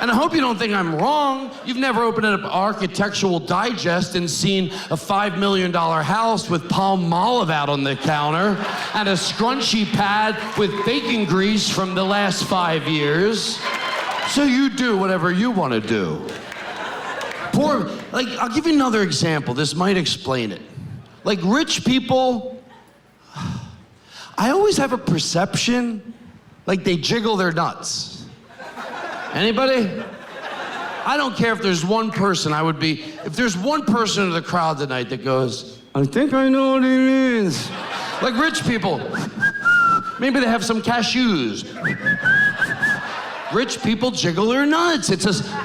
And I hope you don't think I'm wrong. You've never opened up Architectural Digest and seen a $5 million house with palm olive out on the counter and a scrunchie pad with bacon grease from the last 5 years. So you do whatever you want to do. I'll give you another example. This might explain it. Like rich people, I always have a perception like they jiggle their nuts. Anybody? I don't care if there's one person if there's one person in the crowd tonight that goes, I think I know what he means. Like rich people, maybe they have some cashews. Rich people jiggle their nuts.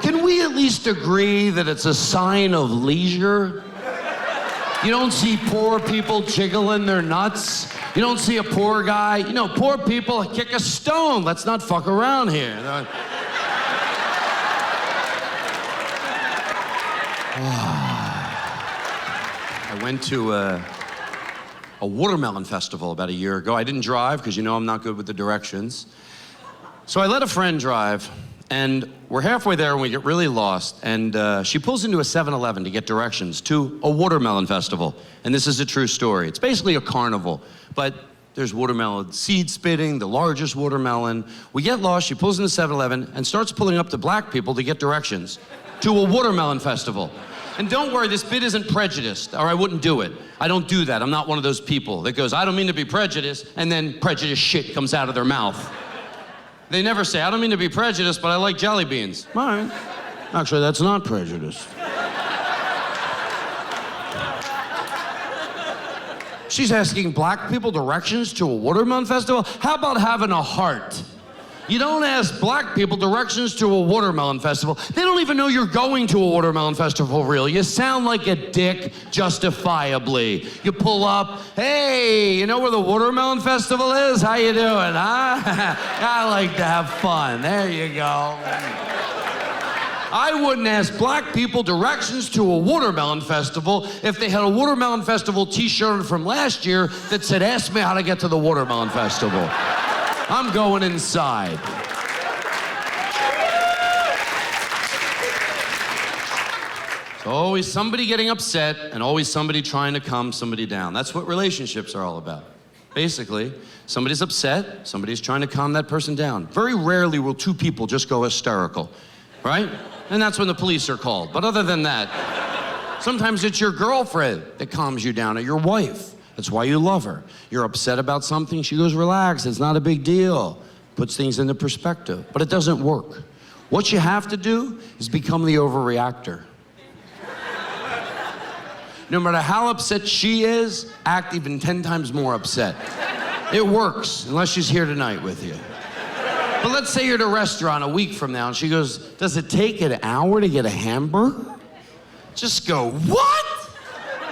Can we at least agree that it's a sign of leisure? You don't see poor people jiggling their nuts. You don't see a poor guy. Poor people kick a stone. Let's not fuck around here. I went to a watermelon festival about a year ago. I didn't drive because I'm not good with the directions. So I let a friend drive, and we're halfway there and we get really lost, and she pulls into a 7-Eleven to get directions to a watermelon festival. And this is a true story. It's basically a carnival, but there's watermelon seed spitting, the largest watermelon. We get lost, she pulls into 7-Eleven and starts pulling up to black people to get directions to a watermelon festival. And don't worry, this bit isn't prejudiced, or I wouldn't do it. I don't do that. I'm not one of those people that goes, I don't mean to be prejudiced, and then prejudiced shit comes out of their mouth. They never say, I don't mean to be prejudiced, but I like jelly beans. All right. Actually, that's not prejudice. She's asking black people directions to a watermelon festival? How about having a heart? You don't ask black people directions to a watermelon festival. They don't even know you're going to a watermelon festival, really. You sound like a dick justifiably. You pull up, hey, you know where the watermelon festival is? How you doing, huh? I like to have fun. There you go. I wouldn't ask black people directions to a watermelon festival if they had a watermelon festival t-shirt from last year that said, ask me how to get to the watermelon festival. I'm going inside. So always somebody getting upset and always somebody trying to calm somebody down. That's what relationships are all about. Basically, somebody's upset, somebody's trying to calm that person down. Very rarely will two people just go hysterical, right? And that's when the police are called. But other than that, sometimes it's your girlfriend that calms you down or your wife. That's why you love her. You're upset about something, she goes, relax, it's not a big deal. Puts things into perspective, but it doesn't work. What you have to do is become the overreactor. No matter how upset she is, act even 10 times more upset. It works, unless she's here tonight with you. But let's say you're at a restaurant a week from now and she goes, does it take an hour to get a hamburger? Just go, what?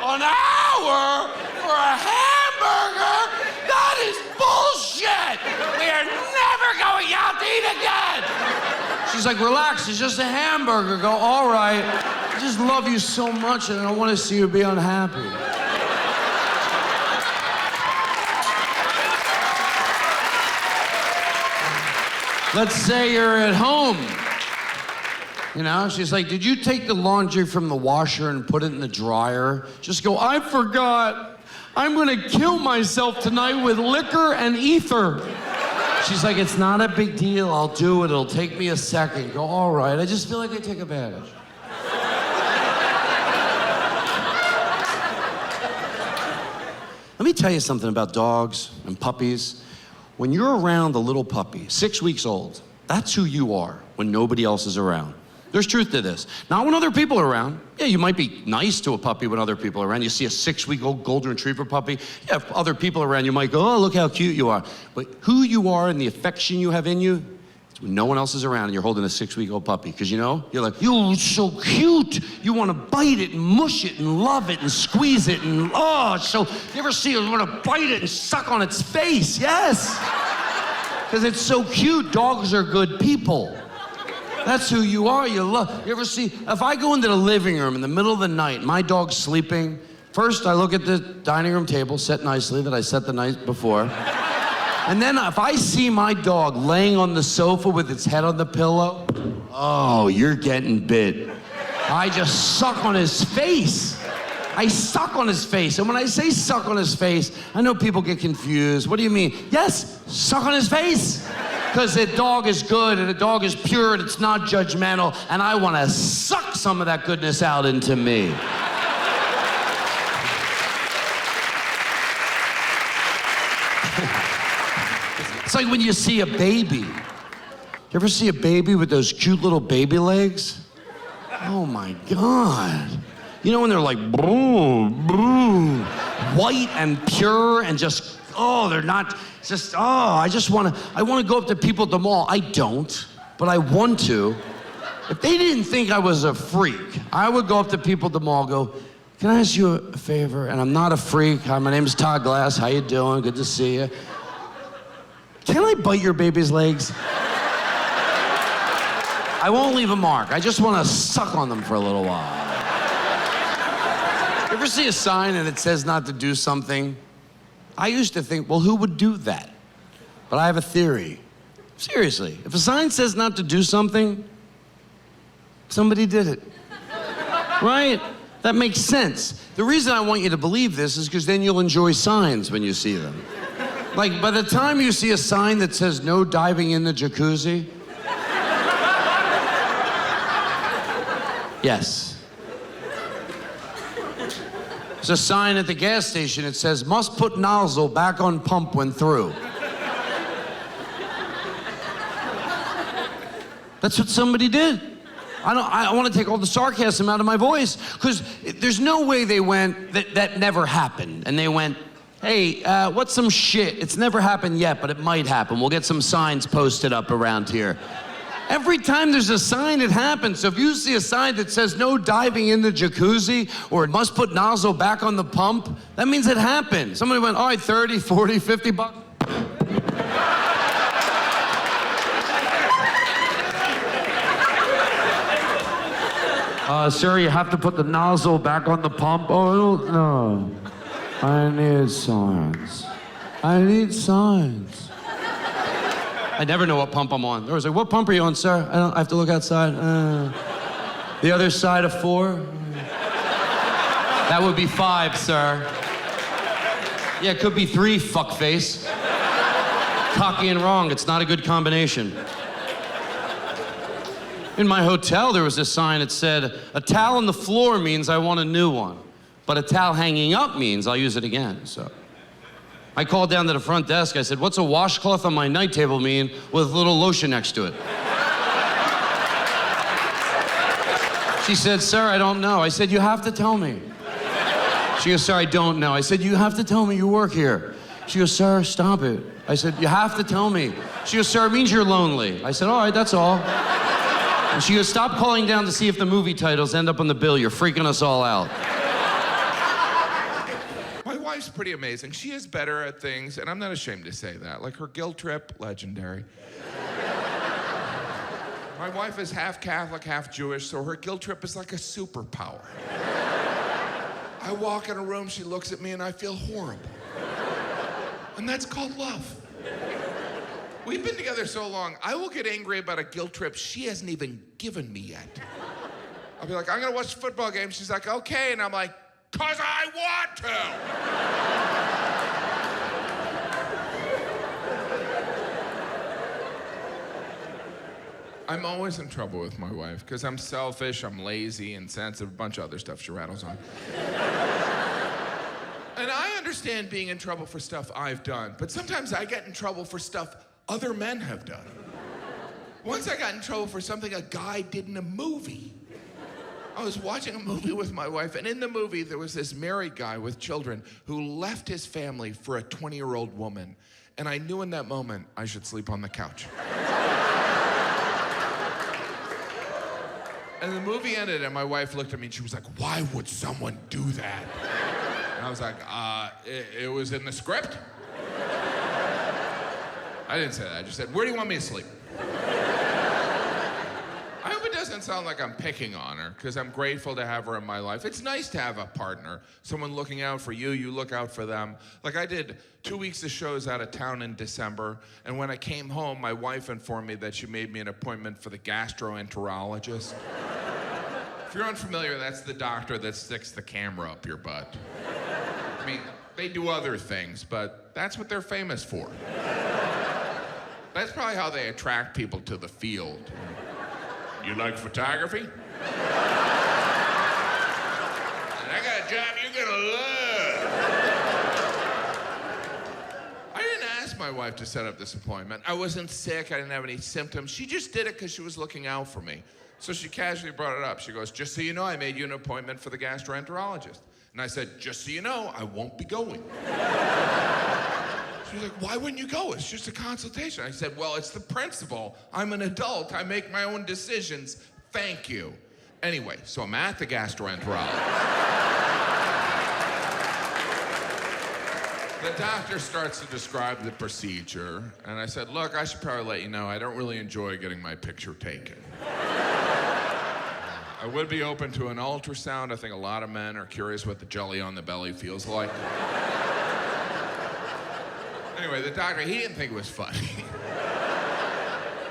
An hour? For a hamburger? That is bullshit! We are never going out to eat again! She's like, relax, it's just a hamburger. Go, all right, I just love you so much and I don't want to see you be unhappy. Let's say you're at home. She's like, did you take the laundry from the washer and put it in the dryer? Just go, I forgot. I'm gonna kill myself tonight with liquor and ether. She's like, it's not a big deal, I'll do it, it'll take me a second. Go, all right, I just feel like I take advantage. Let me tell you something about dogs and puppies. When you're around a little puppy, 6 weeks old, that's who you are when nobody else is around. There's truth to this. Not when other people are around. Yeah, you might be nice to a puppy when other people are around. You see a 6-week-old golden retriever puppy. Yeah, if other people are around, you might go, oh, look how cute you are. But who you are and the affection you have in you, it's when no one else is around and you're holding a 6-week-old puppy. Because you're like, you're so cute. You want to bite it and mush it and love it and squeeze it and, so you ever see it want to bite it and suck on its face? Yes. Because it's so cute. Dogs are good people. That's who you are, you ever see, if I go into the living room in the middle of the night, my dog's sleeping, first I look at the dining room table set nicely that I set the night before. And then if I see my dog laying on the sofa with its head on the pillow, oh, you're getting bit. I just suck on his face. I suck on his face. And when I say suck on his face, I know people get confused. What do you mean? Yes, suck on his face. Because the dog is good and the dog is pure and it's not judgmental, and I want to suck some of that goodness out into me. It's like when you see a baby. You ever see a baby with those cute little baby legs? Oh my God. You know when they're like, white and pure and just, oh, they're not, just, oh, I want to go up to people at the mall. I don't, but I want to. If they didn't think I was a freak, I would go up to people at the mall and go, can I ask you a favor? And I'm not a freak. Hi, my name is Todd Glass. How you doing? Good to see you. Can I bite your baby's legs? I won't leave a mark. I just want to suck on them for a little while. You ever see a sign and it says not to do something? I used to think, well, who would do that? But I have a theory. Seriously, if a sign says not to do something, somebody did it. Right? That makes sense. The reason I want you to believe this is because then you'll enjoy signs when you see them. Like, by the time you see a sign that says no diving in the jacuzzi, yes. There's a sign at the gas station that says, must put nozzle back on pump when through. That's what somebody did. I want to take all the sarcasm out of my voice, because there's no way they went, that never happened. And they went, hey, what's some shit? It's never happened yet, but it might happen. We'll get some signs posted up around here. Every time there's a sign, it happens. So if you see a sign that says no diving in the jacuzzi or must put nozzle back on the pump, that means it happened. Somebody went, all right, 30, 40, 50 bucks. Sir, you have to put the nozzle back on the pump. Oh, no. I need signs. I need signs. I never know what pump I'm on. They was like, what pump are you on, sir? I have to look outside. The other side of 4? That would be 5, sir. Yeah, it could be 3, fuckface. Cocky and wrong, it's not a good combination. In my hotel, there was this sign that said, a towel on the floor means I want a new one, but a towel hanging up means I'll use it again, so. I called down to the front desk. I said, what's a washcloth on my night table mean with a little lotion next to it? She said, sir, I don't know. I said, you have to tell me. She goes, sir, I don't know. I said, you have to tell me you work here. She goes, sir, stop it. I said, you have to tell me. She goes, sir, it means you're lonely. I said, all right, that's all. And she goes, stop calling down to see if the movie titles end up on the bill. You're freaking us all out. My wife's pretty amazing. She is better at things, and I'm not ashamed to say that. Like her guilt trip, legendary. My wife is half Catholic, half Jewish, so her guilt trip is like a superpower. I walk in a room, she looks at me, and I feel horrible. And that's called love. We've been together so long, I will get angry about a guilt trip she hasn't even given me yet. I'll be like, I'm gonna watch the football game. She's like, okay, and I'm like, 'cause I want to. I'm always in trouble with my wife because I'm selfish, I'm lazy, insensitive, a bunch of other stuff she rattles on. And I understand being in trouble for stuff I've done, but sometimes I get in trouble for stuff other men have done. Once I got in trouble for something a guy did in a movie. I was watching a movie with my wife, and in the movie, there was this married guy with children who left his family for a 20-year-old woman. And I knew in that moment I should sleep on the couch. And the movie ended, and my wife looked at me, and she was like, why would someone do that? And I was like, it was in the script. I didn't say that, I just said, where do you want me to sleep? I hope it doesn't doesn't sound like I'm picking on her, because I'm grateful to have her in my life. It's nice to have a partner, someone looking out for you, you look out for them. Like I did 2 weeks of shows out of town in December, and when I came home, my wife informed me that she made me an appointment for the gastroenterologist. If you're unfamiliar, that's the doctor that sticks the camera up your butt. I mean, they do other things, but that's what they're famous for. That's probably how they attract people to the field. You like photography? And I got a job you're gonna love. I didn't ask my wife to set up this appointment. I wasn't sick, I didn't have any symptoms. She just did it because she was looking out for me. So she casually brought it up. She goes, just so you know, I made you an appointment for the gastroenterologist. And I said, just so you know, I won't be going. She was like, why wouldn't you go? It's just a consultation. I said, well, it's the principle. I'm an adult. I make my own decisions. Thank you. Anyway, so I'm at the gastroenterologist. The doctor starts to describe the procedure, and I said, look, I should probably let you know I don't really enjoy getting my picture taken. I would be open to an ultrasound. I think a lot of men are curious what the jelly on the belly feels like. Anyway, the doctor, he didn't think it was funny.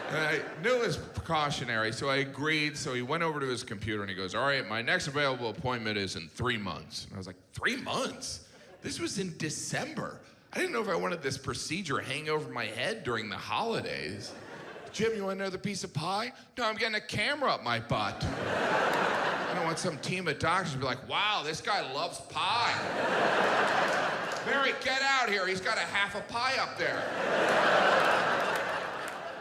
And I knew it was precautionary, so I agreed. So he went over to his computer and he goes, all right, my next available appointment is in 3 months. And I was like, 3 months? This was in December. I didn't know if I wanted this procedure hanging over my head during the holidays. Jim, you want another piece of pie? No, I'm getting a camera up my butt. I don't want some team of doctors to be like, wow, this guy loves pie. Mary, get out here. He's got a half a pie up there.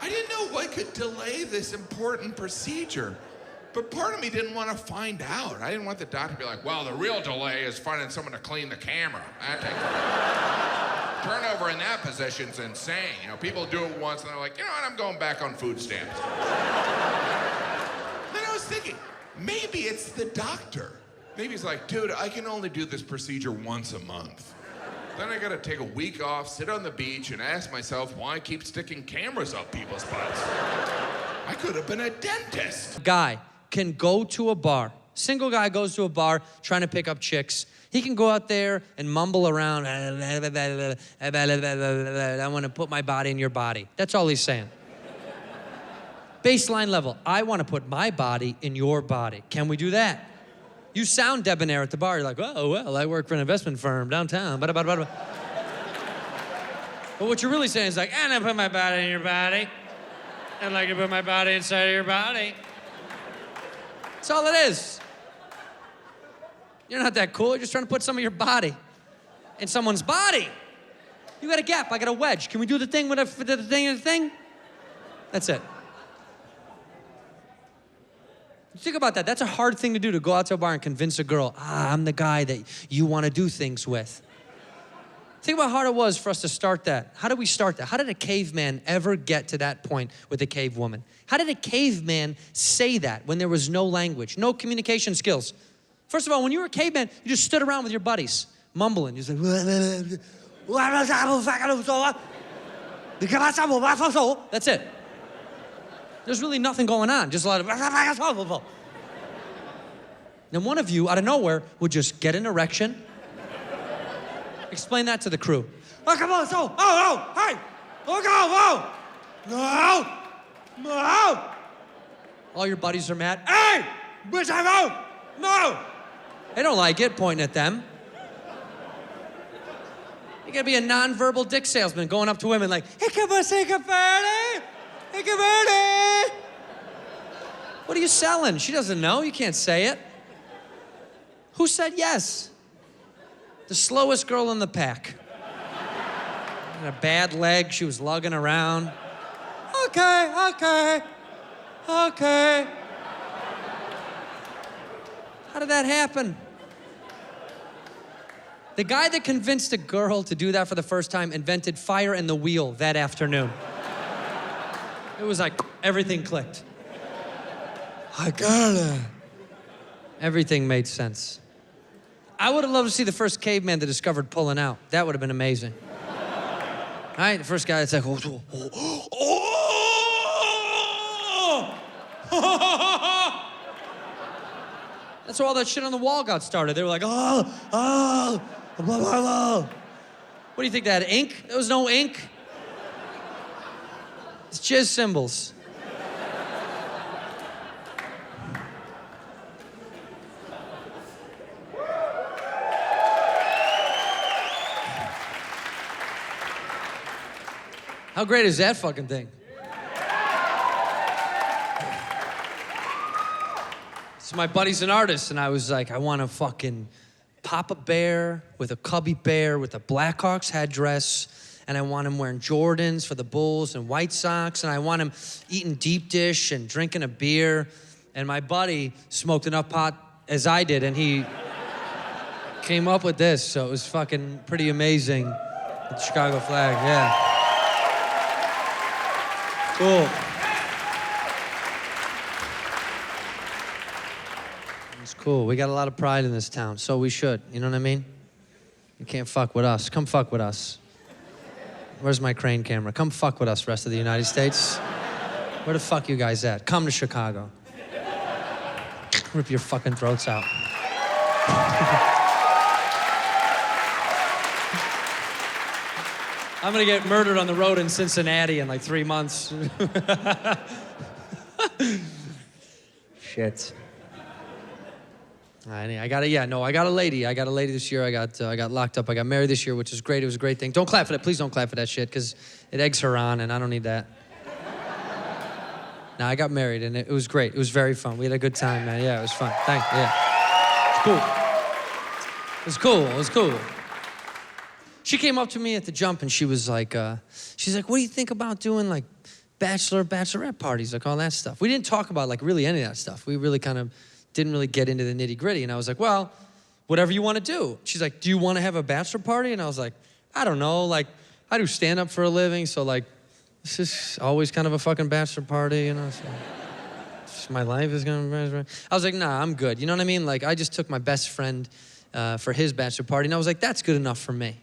I didn't know what could delay this important procedure. But part of me didn't want to find out. I didn't want the doctor to be like, well, the real delay is finding someone to clean the camera. Turnover in that position's insane. You know, people do it once and they're like, you know what, I'm going back on food stamps. Then I was thinking, maybe it's the doctor. Maybe he's like, dude, I can only do this procedure once a month. Then I gotta take a week off, sit on the beach, and ask myself why I keep sticking cameras up people's butts. I could have been a dentist. Guy can go to a bar. Single guy goes to a bar trying to pick up chicks. He can go out there and mumble around. I want to put my body in your body. That's all he's saying. Baseline level. I want to put my body in your body. Can we do that? You sound debonair at the bar. You're like, oh, well, I work for an investment firm downtown. But what you're really saying is like, I'm gonna put my body in your body. I'd like to put my body inside of your body. That's all it is. You're not that cool. You're just trying to put some of your body in someone's body. You got a gap. I got a wedge. Can we do the thing with the thing and the thing? That's it. Think about that. That's a hard thing to do, to go out to a bar and convince a girl, I'm the guy that you want to do things with. Think about how hard it was for us to start that. How did we start that? How did a caveman ever get to that point with a cave woman? How did a caveman say that when there was no language, no communication skills? First of all, when you were a caveman, you just stood around with your buddies, mumbling. You're like, that's it. There's really nothing going on, just a lot of... Then one of you, out of nowhere, would just get an erection. Explain that to the crew. Oh, come on, so, hey, no. All your buddies are mad. Hey, no. They don't like it, pointing at them. You gotta be a non-verbal dick salesman going up to women like, hey, come on, say Hey, what are you selling? She doesn't know. You can't say it. Who said yes? The slowest girl in the pack. Had a bad leg. She was lugging around. Okay. How did that happen? The guy that convinced a girl to do that for the first time invented fire and the wheel that afternoon. It was like, everything clicked. I got it. Everything made sense. I would have loved to see the first caveman that discovered pulling out. That would have been amazing. All right, the first guy that's like, That's where all that shit on the wall got started. They were like, oh, blah, blah, blah. What do you think, that had ink? There was no ink. It's jizz symbols. How great is that fucking thing? So my buddy's an artist, and I was like, I want to fucking Papa Bear with a Cubby Bear with a Blackhawks headdress, and I want him wearing Jordans for the Bulls and White Sox, and I want him eating deep dish and drinking a beer. And my buddy smoked enough pot as I did, and he came up with this, so it was fucking pretty amazing. The Chicago flag, yeah. Cool. It's cool. We got a lot of pride in this town, so we should. You know what I mean? You can't fuck with us. Come fuck with us. Where's my crane camera? Come fuck with us, rest of the United States. Where the fuck you guys at? Come to Chicago. Rip your fucking throats out. I'm gonna get murdered on the road in Cincinnati in like 3 months. Shit. I got a lady. I got a lady this year. I got locked up. I got married this year, which is great. It was a great thing. Don't clap for that. Please don't clap for that shit, because it eggs her on, and I don't need that. No, I got married, and it was great. It was very fun. We had a good time, man. Yeah, it was fun. Thank you. Yeah. It was cool. It was cool. She came up to me at the jump, and she was like, she's like, what do you think about doing like bachelorette parties, like all that stuff? We didn't talk about like really any of that stuff. We really kind of didn't really get into the nitty gritty. And I was like, well, whatever you want to do. She's like, do you want to have a bachelor party? And I was like, I don't know. Like, I do stand up for a living, so like, it's just always kind of a fucking bachelor party, you know? So, just my life is gonna be. I was like, nah, I'm good. You know what I mean? Like, I just took my best friend for his bachelor party, and I was like, that's good enough for me.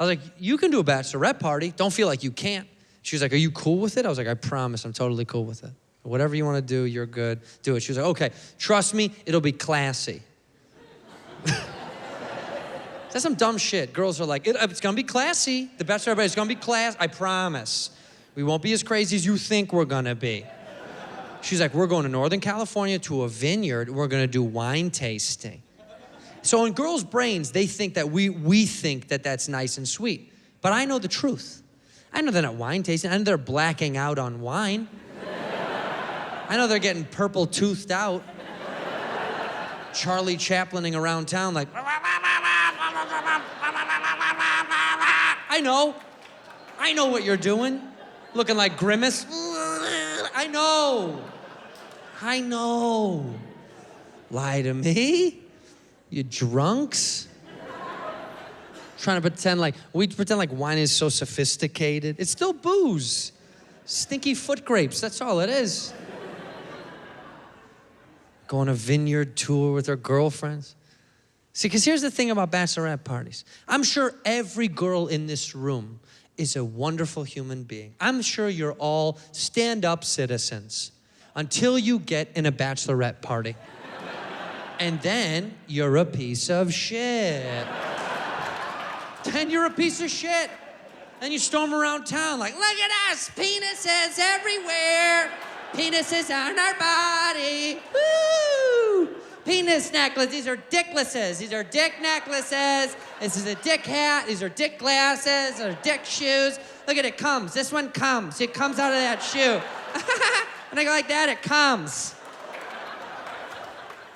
I was like, you can do a bachelorette party. Don't feel like you can't. She was like, are you cool with it? I was like, I promise, I'm totally cool with it. Whatever you want to do, you're good. Do it. She was like, okay, trust me, it'll be classy. That's some dumb shit. Girls are like, it's gonna be classy. The bachelorette party is gonna be class. I promise. We won't be as crazy as you think we're gonna be. She's like, we're going to Northern California to a vineyard. We're gonna do wine tasting. So in girls' brains, they think that we think that that's nice and sweet. But I know the truth. I know they're not wine tasting. I know they're blacking out on wine. I know they're getting purple toothed out. Charlie Chaplining around town like, I know what you're doing. Looking like Grimace. I know. Lie to me? You drunks? Trying to pretend like wine is so sophisticated. It's still booze. Stinky foot grapes, that's all it is. Go on a vineyard tour with her girlfriends. See, because here's the thing about bachelorette parties. I'm sure every girl in this room is a wonderful human being. I'm sure you're all stand-up citizens until you get in a bachelorette party. And then you're a piece of shit. Then you're a piece of shit. Then you storm around town like, look at us, penises everywhere. Penises on our body. Woo! Penis necklace, these are dicklesses. These are dick necklaces. This is a dick hat. These are dick glasses. These are dick shoes. Look at it, comes. This one comes. It comes out of that shoe. When I go like that, it comes.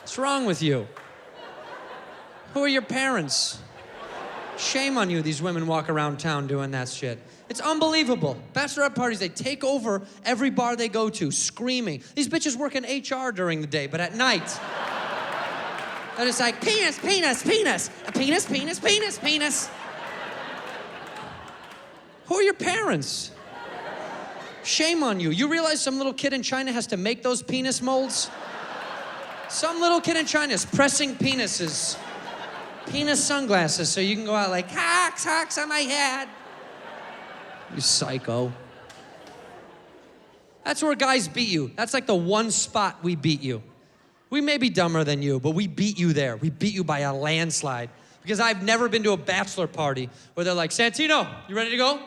What's wrong with you? Who are your parents? Shame on you, these women walk around town doing that shit. It's unbelievable. Bachelorette parties, they take over every bar they go to, screaming. These bitches work in HR during the day, but at night, they're just like, penis, penis, penis, penis, penis, penis, penis. Who are your parents? Shame on you. You realize some little kid in China has to make those penis molds? Some little kid in China is pressing penises. Penis sunglasses so you can go out like, hawks on my head. You psycho. That's where guys beat you. That's like the one spot we beat you. We may be dumber than you, but we beat you there. We beat you by a landslide. Because I've never been to a bachelor party where they're like, Santino, you ready to go?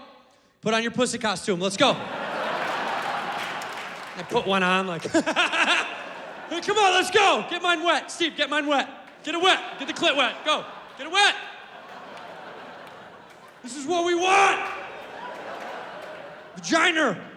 Put on your pussy costume, let's go. I put one on like, hey, come on, let's go. Get mine wet. Steve, get mine wet. Get it wet. Get the clit wet. Go. Get it wet. This is what we want. Vagina.